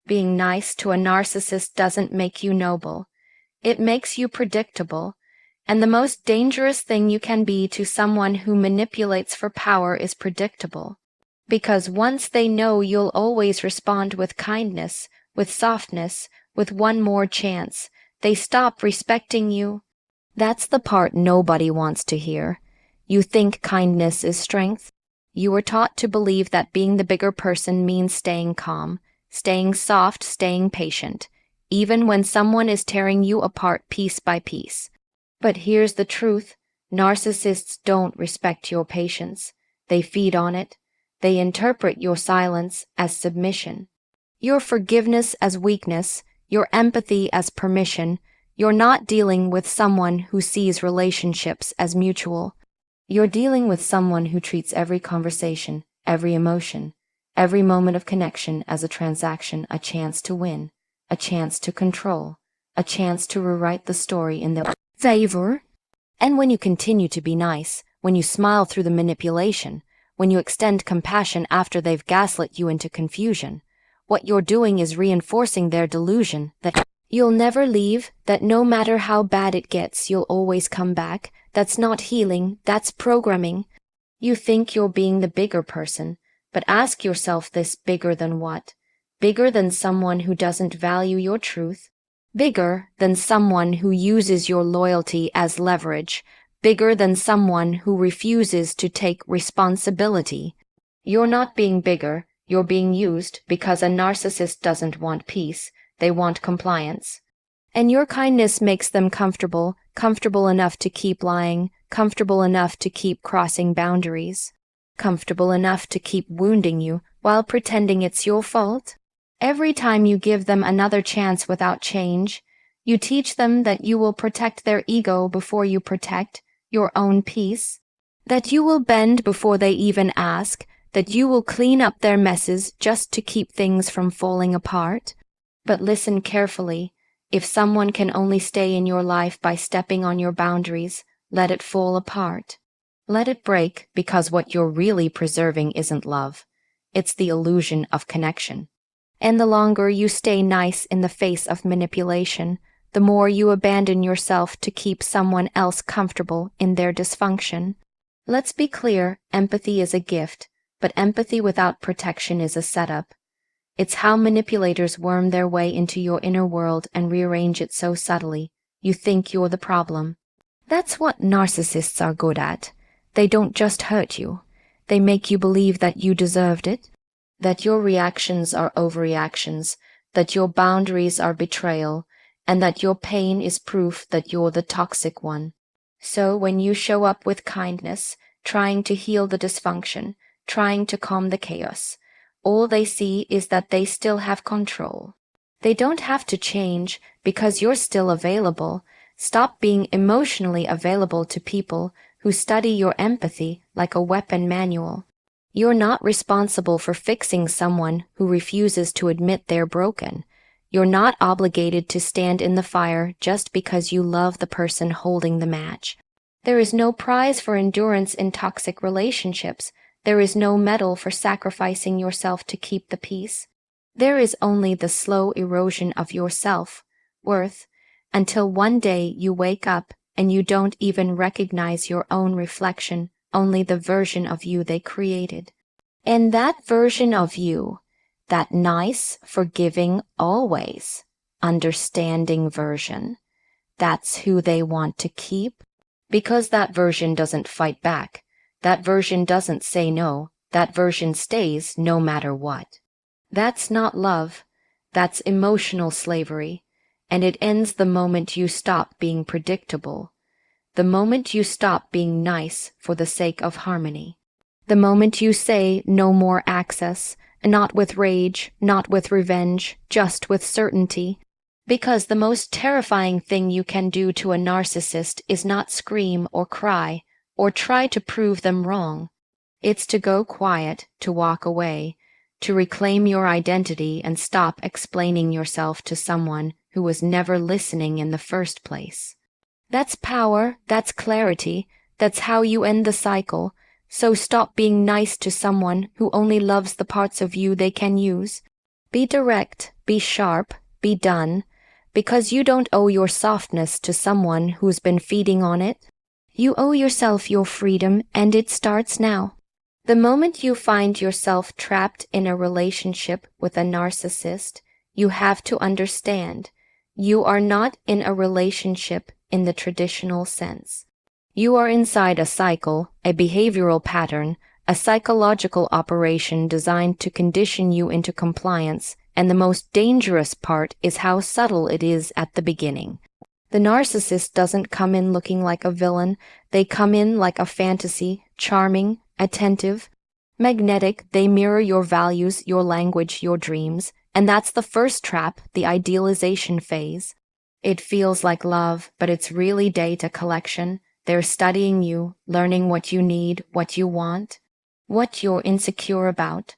Being nice to a narcissist doesn't make you noble. It makes you predictable. And the most dangerous thing you can be to someone who manipulates for power is predictable. Because once they know you'll always respond with kindness, with softness, with one more chance, they stop respecting you. That's the part nobody wants to hear. You think kindness is strength? You were taught to believe that being the bigger person means staying calm, staying soft, staying patient, even when someone is tearing you apart piece by piece. But here's the truth. Narcissists don't respect your patience. They feed on it. They interpret your silence as submission, your forgiveness as weakness, your empathy as permission. You're not dealing with someone who sees relationships as mutual. You're dealing with someone who treats every conversation, every emotion, every moment of connection as a transaction, a chance to win, a chance to control, a chance to rewrite the story in their favor. And when you continue to be nice, when you smile through the manipulation, when you extend compassion after they've gaslit you into confusion, what you're doing is reinforcing their delusion that you'll never leave, that no matter how bad it gets, you'll always come back. That's not healing, that's programming. You think you're being the bigger person, but ask yourself this: bigger than what? Bigger than someone who doesn't value your truth? Bigger than someone who uses your loyalty as leverage? Bigger than someone who refuses to take responsibility? You're not being bigger, you're being used, because a narcissist doesn't want peace, they want compliance. And your kindness makes them comfortable, comfortable enough to keep lying, comfortable enough to keep crossing boundaries, comfortable enough to keep wounding you while pretending it's your fault. Every time you give them another chance without change, you teach them that you will protect their ego before you protect your own peace, that you will bend before they even ask, that you will clean up their messes just to keep things from falling apart. But listen carefully. If someone can only stay in your life by stepping on your boundaries, let it fall apart. Let it break, because what you're really preserving isn't love. It's the illusion of connection. And the longer you stay nice in the face of manipulation, the more you abandon yourself to keep someone else comfortable in their dysfunction. Let's be clear, empathy is a gift, but empathy without protection is a setup. It's how manipulators worm their way into your inner world and rearrange it so subtly, you think you're the problem. That's what narcissists are good at. They don't just hurt you. They make you believe that you deserved it, that your reactions are overreactions, that your boundaries are betrayal, and that your pain is proof that you're the toxic one. So when you show up with kindness, trying to heal the dysfunction, trying to calm the chaos, all they see is that they still have control. They don't have to change because you're still available. Stop being emotionally available to people who study your empathy like a weapon manual. You're not responsible for fixing someone who refuses to admit they're broken. You're not obligated to stand in the fire just because you love the person holding the match. There is no prize for endurance in toxic relationships. There is no medal for sacrificing yourself to keep the peace. There is only the slow erosion of your self-worth, until one day you wake up and you don't even recognize your own reflection, only the version of you they created. And that version of you, that nice, forgiving, always understanding version, that's who they want to keep, because that version doesn't fight back. That version doesn't say no. That version stays no matter what. That's not love. That's emotional slavery. And it ends the moment you stop being predictable. The moment you stop being nice for the sake of harmony. The moment you say no more access, not with rage, not with revenge, just with certainty. Because the most terrifying thing you can do to a narcissist is not scream or cry, or try to prove them wrong. It's to go quiet, to walk away, to reclaim your identity and stop explaining yourself to someone who was never listening in the first place. That's power, that's clarity, that's how you end the cycle. So stop being nice to someone who only loves the parts of you they can use. Be direct, be sharp, be done, because you don't owe your softness to someone who's been feeding on it. You owe yourself your freedom, and it starts now. The moment you find yourself trapped in a relationship with a narcissist, you have to understand you are not in a relationship in the traditional sense. You are inside a cycle, a behavioral pattern, a psychological operation designed to condition you into compliance, and the most dangerous part is how subtle it is at the beginning. The narcissist doesn't come in looking like a villain, they come in like a fantasy, charming, attentive, magnetic. They mirror your values, your language, your dreams, and that's the first trap, the idealization phase. It feels like love, but it's really data collection. They're studying you, learning what you need, what you want, what you're insecure about.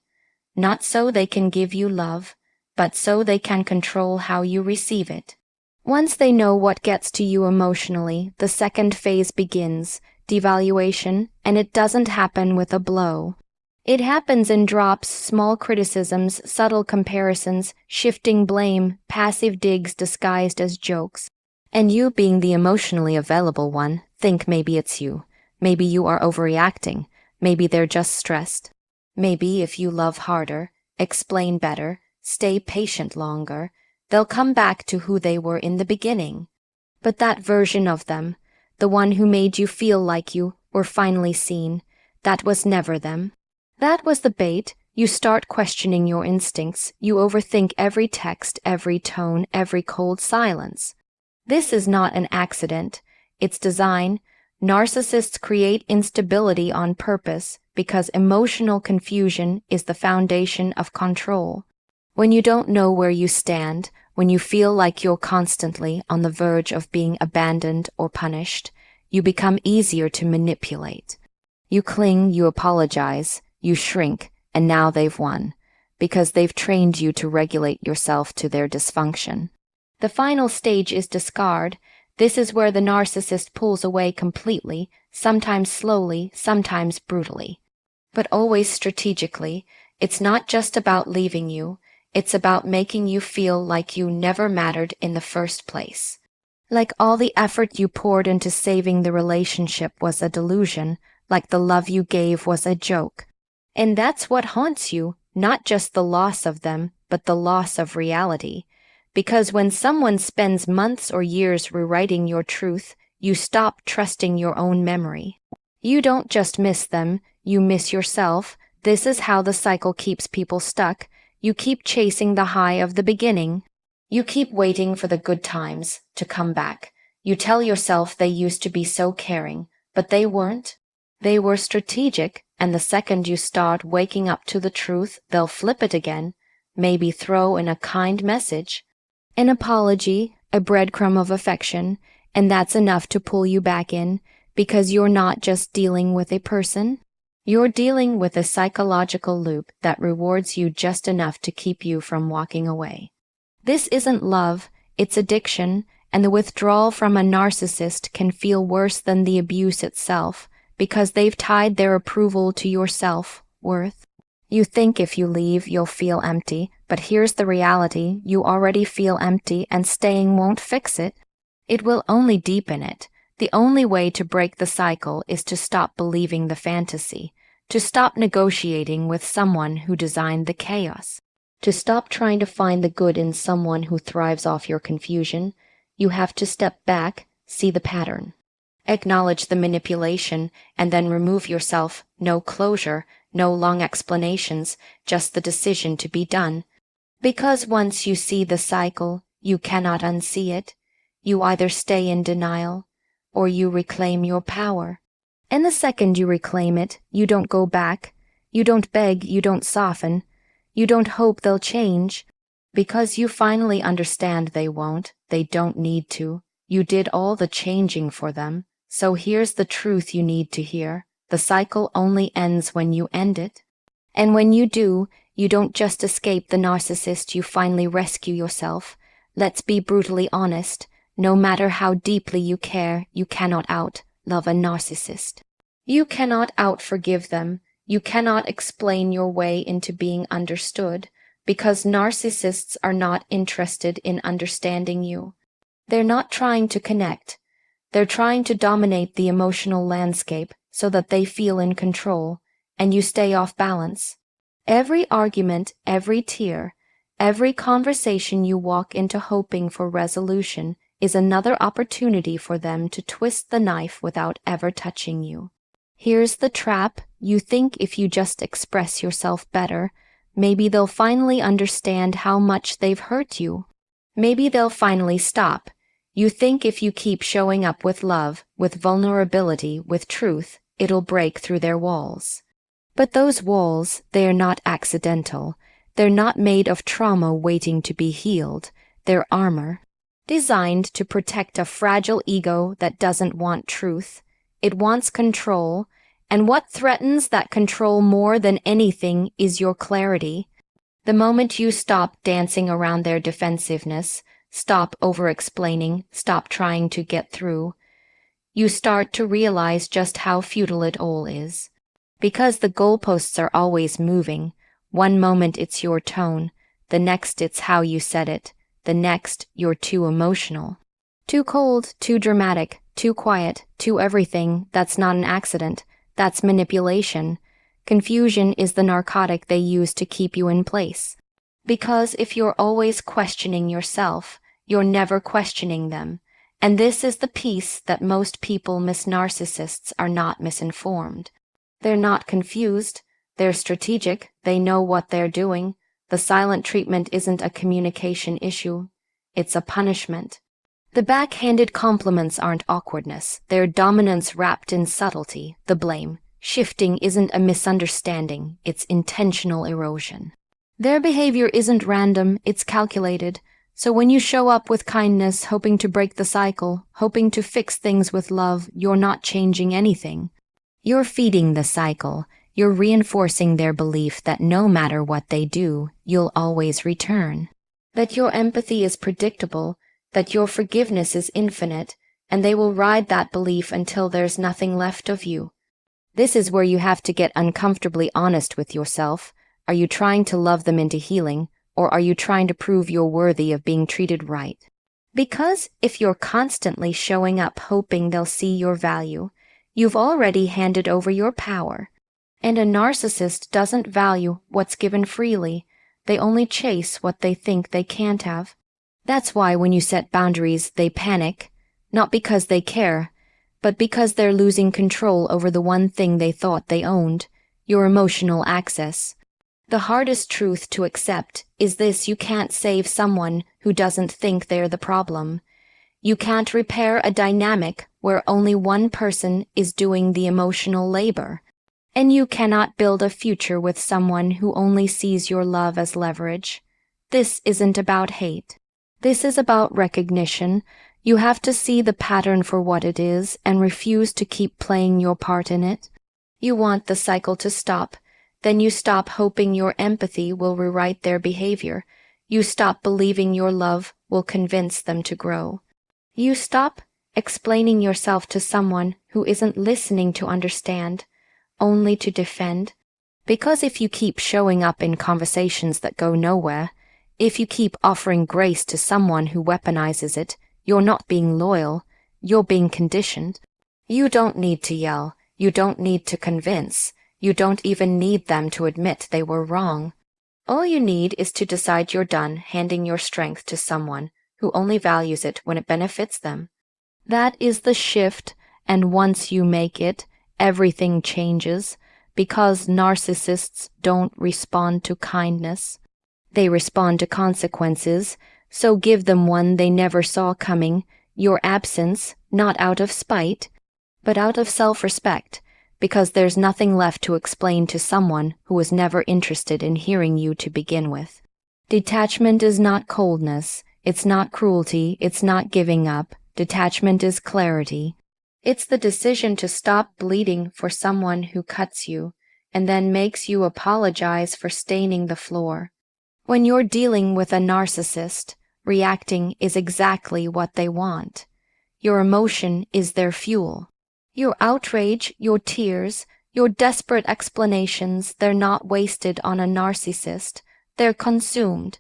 Not so they can give you love, but so they can control how you receive it. Once they know what gets to you emotionally, the second phase begins, devaluation, and it doesn't happen with a blow. It happens in drops, small criticisms, subtle comparisons, shifting blame, passive digs disguised as jokes. And you, being the emotionally available one, think maybe it's you. Maybe you are overreacting. Maybe they're just stressed. Maybe if you love harder, explain better, stay patient longer, they'll come back to who they were in the beginning. But that version of them, the one who made you feel like you were finally seen, that was never them. That was the bait. You start questioning your instincts. You overthink every text, every tone, every cold silence. This is not an accident. It's design. Narcissists create instability on purpose because emotional confusion is the foundation of control. When you don't know where you stand, when you feel like you're constantly on the verge of being abandoned or punished, you become easier to manipulate. You cling, you apologize, you shrink, and now they've won, because they've trained you to regulate yourself to their dysfunction. The final stage is discard. This is where the narcissist pulls away completely, sometimes slowly, sometimes brutally. But always strategically. It's not just about leaving you. It's about making you feel like you never mattered in the first place. Like all the effort you poured into saving the relationship was a delusion, like the love you gave was a joke. And that's what haunts you, not just the loss of them, but the loss of reality. Because when someone spends months or years rewriting your truth, you stop trusting your own memory. You don't just miss them, you miss yourself. This is how the cycle keeps people stuck. You keep chasing the high of the beginning. You keep waiting for the good times to come back. You tell yourself they used to be so caring, but they weren't. They were strategic, and the second you start waking up to the truth, they'll flip it again, maybe throw in a kind message, an apology, a breadcrumb of affection, and that's enough to pull you back in, because you're not just dealing with a person. You're dealing with a psychological loop that rewards you just enough to keep you from walking away. This isn't love, it's addiction, and the withdrawal from a narcissist can feel worse than the abuse itself, because they've tied their approval to your self-worth. You think if you leave, you'll feel empty, but here's the reality: you already feel empty, and staying won't fix it. It will only deepen it. The only way to break the cycle is to stop believing the fantasy, to stop negotiating with someone who designed the chaos, to stop trying to find the good in someone who thrives off your confusion. You have to step back, see the pattern. Acknowledge the manipulation, and then remove yourself. No closure, no long explanations, just the decision to be done. Because once you see the cycle, you cannot unsee it. You either stay in denial, or you reclaim your power. And the second you reclaim it, you don't go back. You don't beg, you don't soften. You don't hope they'll change. Because you finally understand they won't, they don't need to. You did all the changing for them. So here's the truth you need to hear. The cycle only ends when you end it. And when you do, you don't just escape the narcissist, you finally rescue yourself. Let's be brutally honest. No matter how deeply you care, you cannot out-love a narcissist. You cannot out-forgive them. You cannot explain your way into being understood. because narcissists are not interested in understanding you. They're not trying to connect. They're trying to dominate the emotional landscape so that they feel in control, and you stay off balance. Every argument, every tear, every conversation you walk into hoping for resolution is another opportunity for them to twist the knife without ever touching you. Here's the trap. You think if you just express yourself better, maybe they'll finally understand how much they've hurt you. Maybe they'll finally stop. You think if you keep showing up with love, with vulnerability, with truth, it'll break through their walls. But those walls, they're not accidental. They're not made of trauma waiting to be healed. They're armor, designed to protect a fragile ego that doesn't want truth. It wants control, and what threatens that control more than anything is your clarity. The moment you stop dancing around their defensiveness, stop over-explaining, stop trying to get through, you start to realize just how futile it all is. Because the goalposts are always moving. One moment it's your tone, the next it's how you said it, the next you're too emotional. Too cold, too dramatic, too quiet, too everything. That's not an accident. That's manipulation. Confusion is the narcotic they use to keep you in place. Because if you're always questioning yourself, you're never questioning them. And this is the piece that most people miss. Narcissists are not misinformed. They're not confused. They're strategic. They know what they're doing. The silent treatment isn't a communication issue. It's a punishment. The backhanded compliments aren't awkwardness. They're dominance wrapped in subtlety. The blame shifting isn't a misunderstanding. It's intentional erosion. Their behavior isn't random. It's calculated. So when you show up with kindness, hoping to break the cycle, hoping to fix things with love, you're not changing anything. You're feeding the cycle. You're reinforcing their belief that no matter what they do, you'll always return. That your empathy is predictable, that your forgiveness is infinite, and they will ride that belief until there's nothing left of you. This is where you have to get uncomfortably honest with yourself. Are you trying to love them into healing, or are you trying to prove you're worthy of being treated right? Because if you're constantly showing up hoping they'll see your value, you've already handed over your power. And a narcissist doesn't value what's given freely. They only chase what they think they can't have. That's why when you set boundaries, they panic, not because they care, but because they're losing control over the one thing they thought they owned, your emotional access. The hardest truth to accept is this: you can't save someone who doesn't think they're the problem. You can't repair a dynamic where only one person is doing the emotional labor. And you cannot build a future with someone who only sees your love as leverage. This isn't about hate. This is about recognition. You have to see the pattern for what it is and refuse to keep playing your part in it. You want the cycle to stop. Then you stop hoping your empathy will rewrite their behavior. You stop believing your love will convince them to grow. You stop explaining yourself to someone who isn't listening to understand, only to defend. Because if you keep showing up in conversations that go nowhere, if you keep offering grace to someone who weaponizes it, you're not being loyal, you're being conditioned. You don't need to yell, you don't need to convince, you don't even need them to admit they were wrong. All you need is to decide you're done handing your strength to someone who only values it when it benefits them. That is the shift, and once you make it, everything changes, because narcissists don't respond to kindness. They respond to consequences, so give them one they never saw coming, your absence, not out of spite, but out of self-respect, because there's nothing left to explain to someone who was never interested in hearing you to begin with. Detachment is not coldness, it's not cruelty, it's not giving up. Detachment is clarity. It's the decision to stop bleeding for someone who cuts you and then makes you apologize for staining the floor. When you're dealing with a narcissist, reacting is exactly what they want. Your emotion is their fuel. Your outrage, your tears, your desperate explanations, they're not wasted on a narcissist. They're consumed.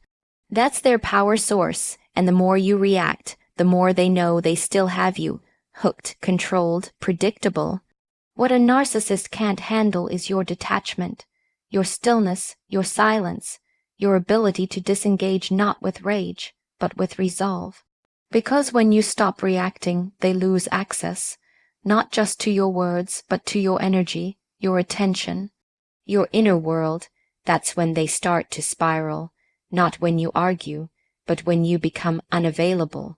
That's their power source, and the more you react, the more they know they still have you, hooked, controlled, predictable. What a narcissist can't handle is your detachment, your stillness, your silence, your ability to disengage not with rage, but with resolve. Because when you stop reacting, they lose access, not just to your words, but to your energy, your attention, your inner world. That's when they start to spiral, not when you argue, but when you become unavailable.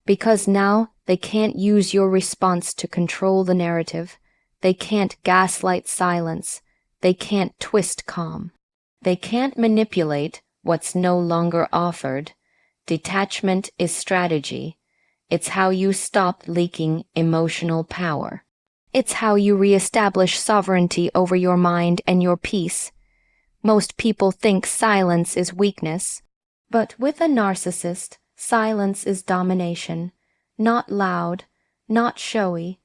Because now they can't use your response to control the narrative. They can't gaslight silence. They can't twist calm. They can't manipulate what's no longer offered. Detachment is strategy. It's how you stop leaking emotional power. It's how you reestablish sovereignty over your mind and your peace. Most people think silence is weakness, but with a narcissist, silence is domination. Not loud, not showy,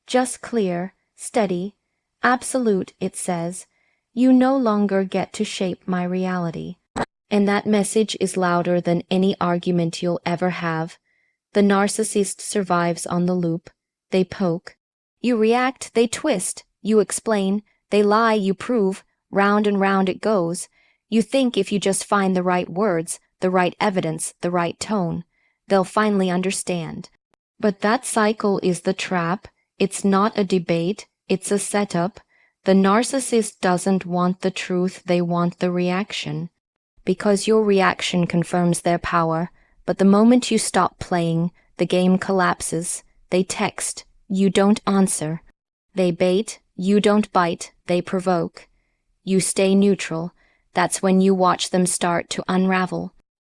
just clear, steady, absolute. It says, "You no longer get to shape my reality." And that message is louder than any argument you'll ever have. The narcissist survives on the loop. They poke. You react, they twist. You explain, they lie, you prove. Round and round it goes. You think if you just find the right words, the right evidence, the right tone, they'll finally understand. But that cycle is the trap. It's not a debate, it's a setup. The narcissist doesn't want the truth, they want the reaction. Because your reaction confirms their power, but the moment you stop playing, the game collapses. They text, you don't answer. They bait, you don't bite, they provoke. You stay neutral. That's when you watch them start to unravel.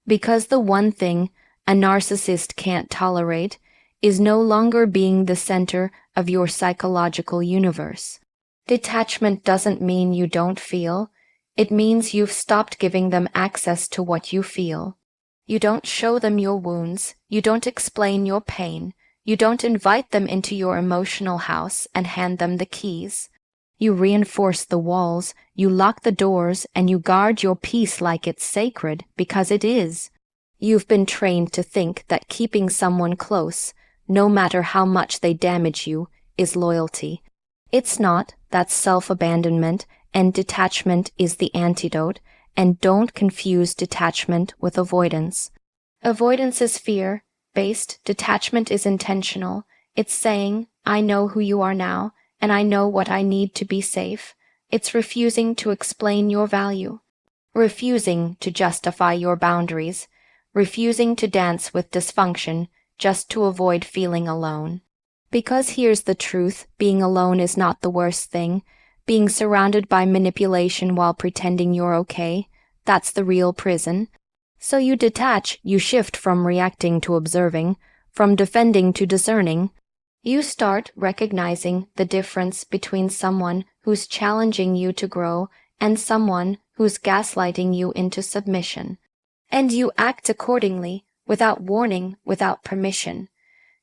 Because the one thing a narcissist can't tolerate is no longer being the center of your psychological universe. Detachment doesn't mean you don't feel. It means you've stopped giving them access to what you feel. You don't show them your wounds. You don't explain your pain. You don't invite them into your emotional house and hand them the keys. You reinforce the walls, you lock the doors, and you guard your peace like it's sacred, because it is. You've been trained to think that keeping someone close, no matter how much they damage you, is loyalty. It's not. That's self-abandonment, and detachment is the antidote, and don't confuse detachment with avoidance. Avoidance is fear-based, detachment is intentional. It's saying, I know who you are now, and I know what I need to be safe. It's refusing to explain your value, refusing to justify your boundaries, refusing to dance with dysfunction just to avoid feeling alone. Because here's the truth, being alone is not the worst thing. Being surrounded by manipulation while pretending you're okay, that's the real prison. So you detach, you shift from reacting to observing, from defending to discerning. You start recognizing the difference between someone who's challenging you to grow and someone who's gaslighting you into submission. And you act accordingly, without warning, without permission.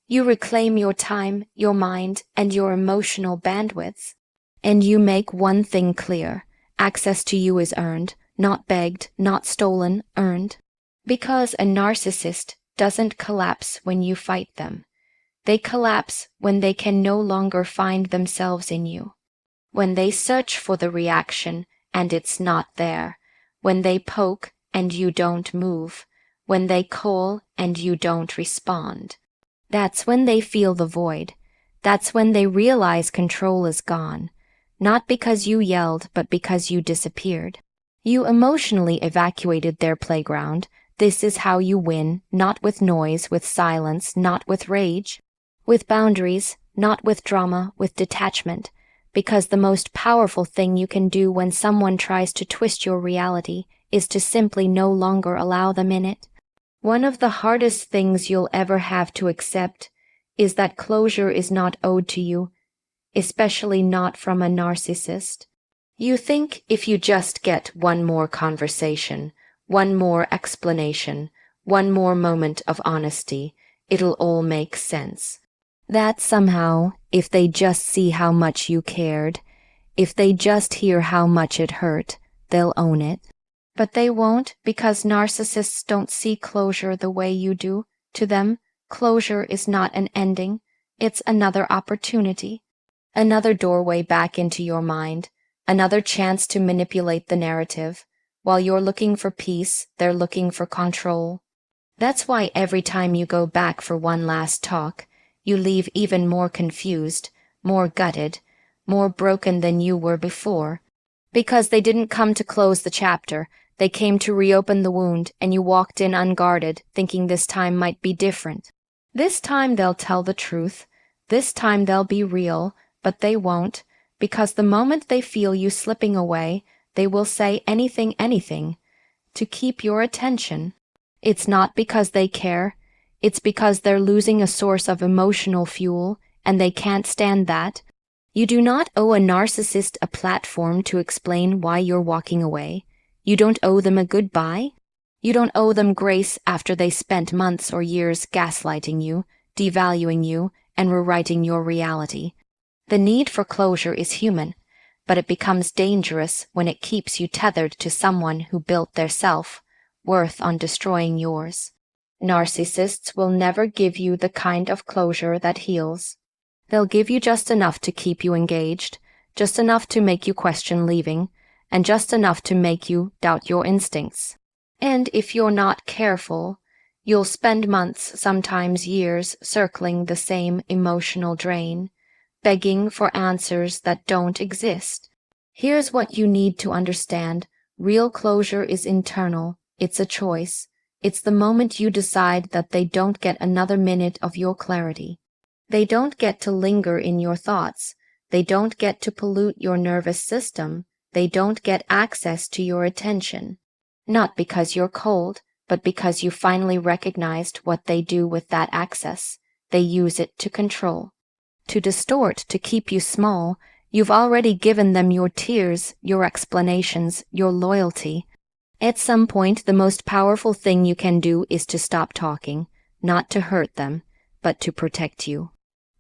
You reclaim your time, your mind, and your emotional bandwidths. And you make one thing clear. Access to you is earned, not begged, not stolen, earned. Because a narcissist doesn't collapse when you fight them. They collapse when they can no longer find themselves in you. When they search for the reaction and it's not there. When they poke and you don't move. When they call and you don't respond. That's when they feel the void. That's when they realize control is gone. Not because you yelled, but because you disappeared. You emotionally evacuated their playground. This is how you win, not with noise, with silence, not with rage. With boundaries, not with drama, with detachment. Because the most powerful thing you can do when someone tries to twist your reality is to simply no longer allow them in it. One of the hardest things you'll ever have to accept is that closure is not owed to you, especially not from a narcissist. You think if you just get one more conversation, one more explanation, one more moment of honesty, it'll all make sense. That somehow, if they just see how much you cared, if they just hear how much it hurt, they'll own it. But they won't, because narcissists don't see closure the way you do. To them, closure is not an ending, it's another opportunity, another doorway back into your mind, another chance to manipulate the narrative. While you're looking for peace, they're looking for control. That's why every time you go back for one last talk, you leave even more confused, more gutted, more broken than you were before. Because they didn't come to close the chapter, they came to reopen the wound, and you walked in unguarded, thinking this time might be different. This time they'll tell the truth. This time they'll be real, but they won't, because the moment they feel you slipping away, they will say anything, to keep your attention. It's not because they care, it's because they're losing a source of emotional fuel, and they can't stand that. You do not owe a narcissist a platform to explain why you're walking away. You don't owe them a goodbye. You don't owe them grace after they spent months or years gaslighting you, devaluing you, and rewriting your reality. The need for closure is human, but it becomes dangerous when it keeps you tethered to someone who built their self-worth on destroying yours. Narcissists will never give you the kind of closure that heals. They'll give you just enough to keep you engaged, just enough to make you question leaving, and just enough to make you doubt your instincts. And if you're not careful, you'll spend months, sometimes years, circling the same emotional drain, begging for answers that don't exist. Here's what you need to understand. Real closure is internal. It's a choice. It's the moment you decide that they don't get another minute of your clarity. They don't get to linger in your thoughts. They don't get to pollute your nervous system. They don't get access to your attention. Not because you're cold, but because you finally recognized what they do with that access. They use it to control, to distort, to keep you small. You've already given them your tears, your explanations, your loyalty. At some point, the most powerful thing you can do is to stop talking, not to hurt them, but to protect you.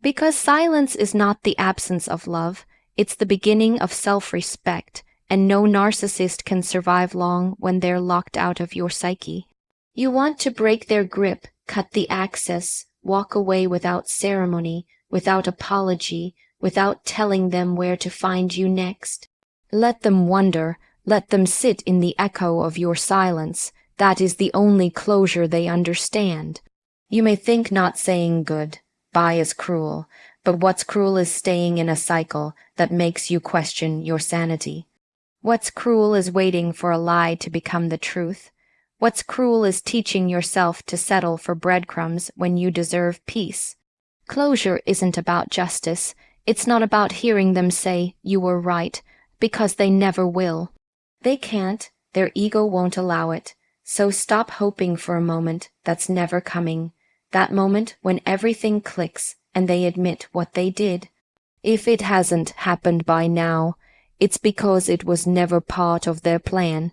Because silence is not the absence of love, it's the beginning of self-respect, and no narcissist can survive long when they're locked out of your psyche. You want to break their grip, cut the access, walk away without ceremony, without apology, without telling them where to find you next. Let them wonder, let them sit in the echo of your silence. That is the only closure they understand. You may think not saying goodbye is cruel, but what's cruel is staying in a cycle that makes you question your sanity. What's cruel is waiting for a lie to become the truth. What's cruel is teaching yourself to settle for breadcrumbs when you deserve peace. Closure isn't about justice. It's not about hearing them say, "You were right," because they never will. They can't. Their ego won't allow it. So stop hoping for a moment that's never coming. That moment when everything clicks and they admit what they did. If it hasn't happened by now, it's because it was never part of their plan.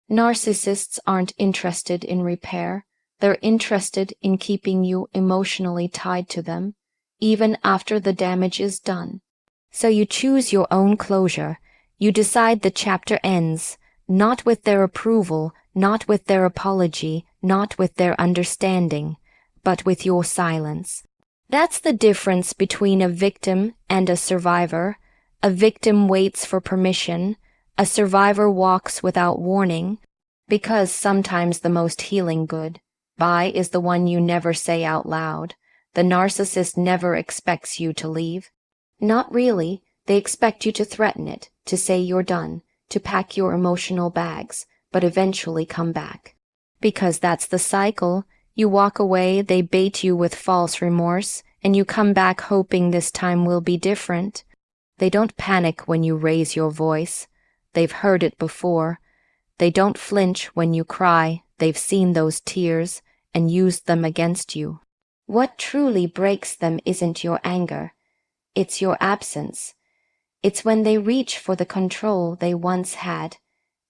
Narcissists aren't interested in repair. They're interested in keeping you emotionally tied to them, even after the damage is done. So you choose your own closure. You decide the chapter ends, not with their approval, not with their apology, not with their understanding, but with your silence. That's the difference between a victim and a survivor. A victim waits for permission. A survivor walks without warning, because sometimes the most healing goodbye is the one you never say out loud. The narcissist never expects you to leave. Not really. They expect you to threaten it, to say you're done, to pack your emotional bags, but eventually come back. Because that's the cycle. You walk away, they bait you with false remorse, and you come back hoping this time will be different. They don't panic when you raise your voice. They've heard it before. They don't flinch when you cry. They've seen those tears and used them against you. What truly breaks them isn't your anger. It's your absence. It's when they reach for the control they once had,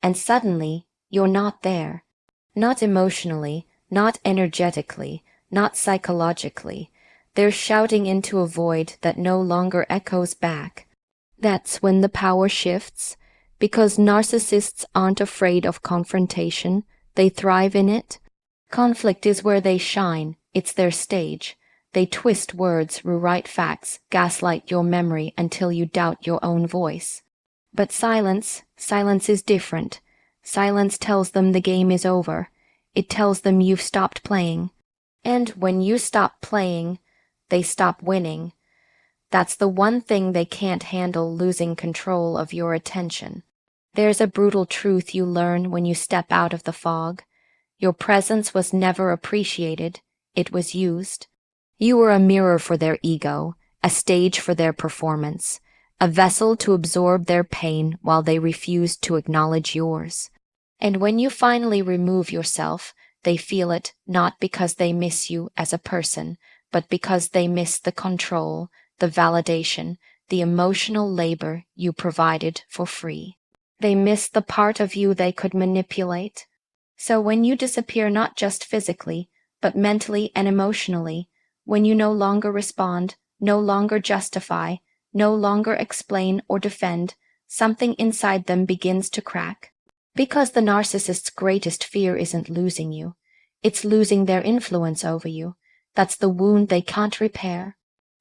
and suddenly you're not there. Not emotionally, not energetically, not psychologically. They're shouting into a void that no longer echoes back. That's when the power shifts. Because narcissists aren't afraid of confrontation, they thrive in it. Conflict is where they shine, it's their stage. They twist words, rewrite facts, gaslight your memory until you doubt your own voice. But silence is different. Silence tells them the game is over. It tells them you've stopped playing. And when you stop playing, they stop winning. That's the one thing they can't handle, losing control of your attention. There's a brutal truth you learn when you step out of the fog. Your presence was never appreciated, it was used. You were a mirror for their ego, a stage for their performance, a vessel to absorb their pain while they refused to acknowledge yours. And when you finally remove yourself, they feel it not because they miss you as a person, but because they miss the control, the validation, the emotional labor you provided for free. They miss the part of you they could manipulate. So when you disappear not just physically, but mentally and emotionally, when you no longer respond, no longer justify, no longer explain or defend, something inside them begins to crack. Because the narcissist's greatest fear isn't losing you, it's losing their influence over you. That's the wound they can't repair.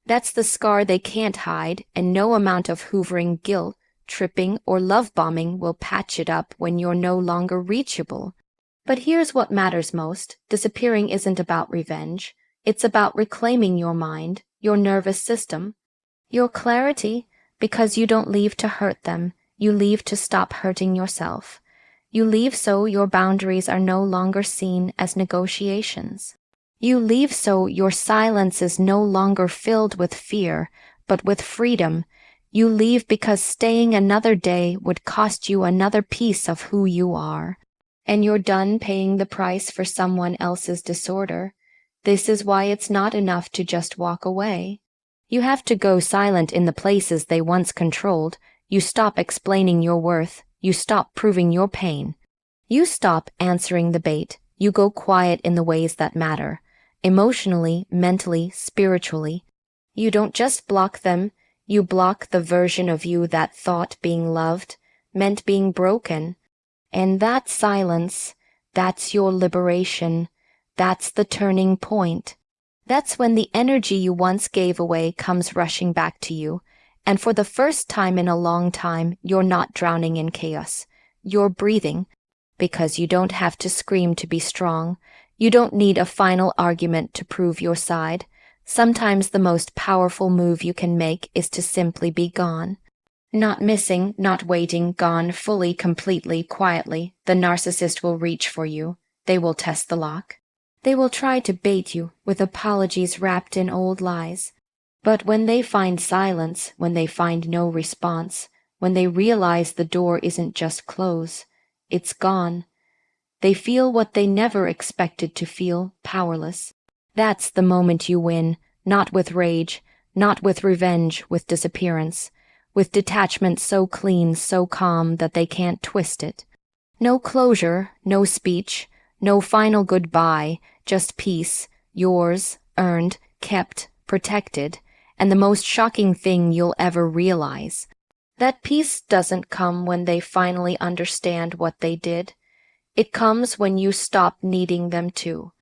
That's the scar they can't hide, and no amount of hoovering, guilt, tripping, or love bombing will patch it up when you're no longer reachable. But here's what matters most. Disappearing isn't about revenge. It's about reclaiming your mind, your nervous system, your clarity, because you don't leave to hurt them. You leave to stop hurting yourself. You leave so your boundaries are no longer seen as negotiations. You leave so your silence is no longer filled with fear, but with freedom. You leave because staying another day would cost you another piece of who you are. And you're done paying the price for someone else's disorder. This is why it's not enough to just walk away. You have to go silent in the places they once controlled. You stop explaining your worth. You stop proving your pain. You stop answering the bait. You go quiet in the ways that matter. Emotionally, mentally, spiritually. You don't just block them. You block the version of you that thought being loved meant being broken. And that silence, that's your liberation. That's the turning point. That's when the energy you once gave away comes rushing back to you. And for the first time in a long time, you're not drowning in chaos. You're breathing, because you don't have to scream to be strong. You don't need a final argument to prove your side. Sometimes the most powerful move you can make is to simply be gone. Not missing, not waiting, gone fully, completely, quietly. The narcissist will reach for you. They will test the lock. They will try to bait you with apologies wrapped in old lies. But when they find silence, when they find no response, when they realize the door isn't just closed, it's gone, they feel what they never expected to feel, powerless. That's the moment you win, not with rage, not with revenge, with disappearance, with detachment so clean, so calm that they can't twist it. No closure, no speech, no final goodbye, just peace, yours, earned, kept, protected, and the most shocking thing you'll ever realize. That peace doesn't come when they finally understand what they did. It comes when you stop needing them to.